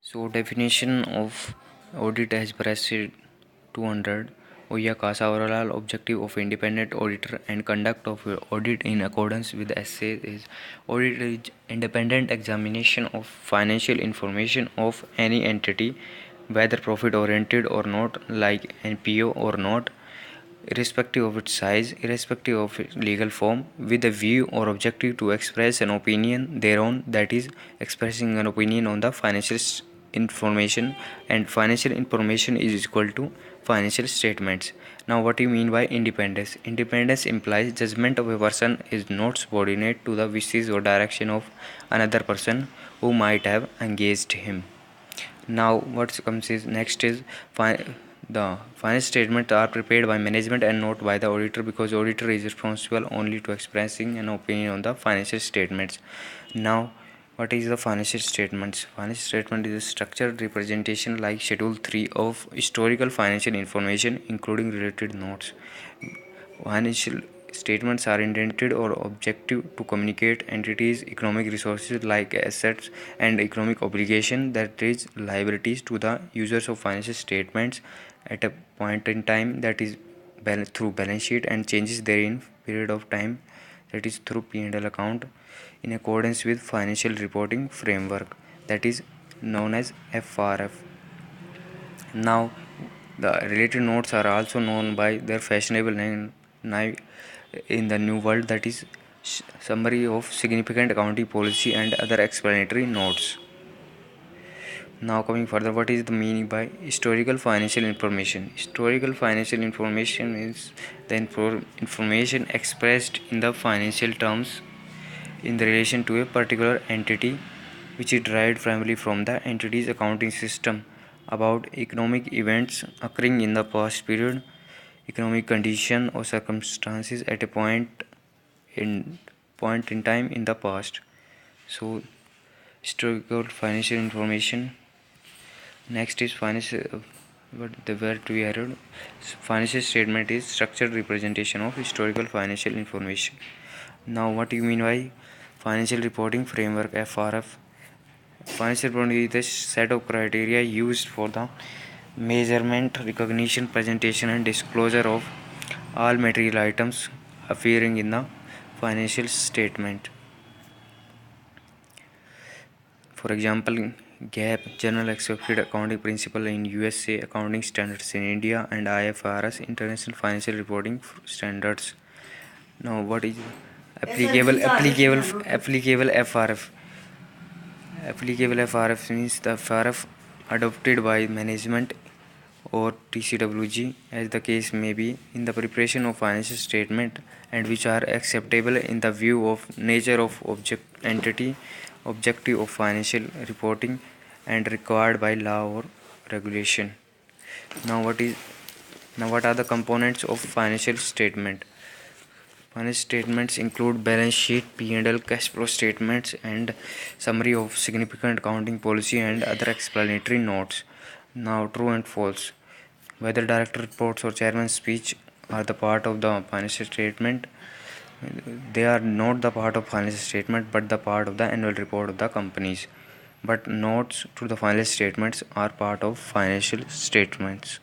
So definition of audit as per SC 200 Oya Casa overall objective of independent auditor and conduct of audit in accordance with SA is audit is independent examination of financial information of any entity, whether profit oriented or not, like NPO or not, irrespective of its size, irrespective of its legal form, with a view or objective to express an opinion thereon, that is, expressing an opinion on the financial information, and financial information is equal to financial statements. Now, what do you mean by independence? Independence implies judgment of a person is not subordinate to the wishes or direction of another person who might have engaged him. Now, what comes is next is the financial statements are prepared by management and not by the auditor, because auditor is responsible only to expressing an opinion on the financial statements. Now, what is the financial statements? Financial statement is a structured representation like Schedule 3 of historical financial information, including related notes. Financial statements are intended or objective to communicate entities' economic resources like assets and economic obligation, that is liabilities, to the users of financial statements at a point in time, that is through balance sheet, and changes therein period of time, that is through P&L account, in accordance with financial reporting framework, that is known as FRF. Now, the related notes are also known by their fashionable name in the new world, that is summary of significant accounting policy and other explanatory notes. Now, coming further, what is the meaning by historical financial information? Historical financial information is the information expressed in the financial terms in the relation to a particular entity, which is derived primarily from the entity's accounting system, about economic events occurring in the past period, economic condition or circumstances at a point in time in the past. So, historical financial information. Next is financial. Where to be added? Financial statement is structured representation of historical financial information. Now, what do you mean by financial reporting framework, FRF? Financial reporting is a set of criteria used for the measurement, recognition, presentation, and disclosure of all material items appearing in the financial statement. For example, GAAP, General Accepted Accounting Principle in USA, Accounting Standards in India, and IFRS, International Financial Reporting Standards. Now, what is applicable FRF? Applicable FRF means the FRF adopted by management or TCWG, as the case may be, in the preparation of financial statement, and which are acceptable in the view of nature of entity, objective of financial reporting, and required by law or regulation. Now, what are the components of financial statement? Financial statements include balance sheet, P&L, cash flow statements, and summary of significant accounting policy and other explanatory notes. Now, true and false. Whether director reports or chairman's speech are the part of the financial statement, they are not the part of financial statement but the part of the annual report of the companies. But notes to the financial statements are part of financial statements.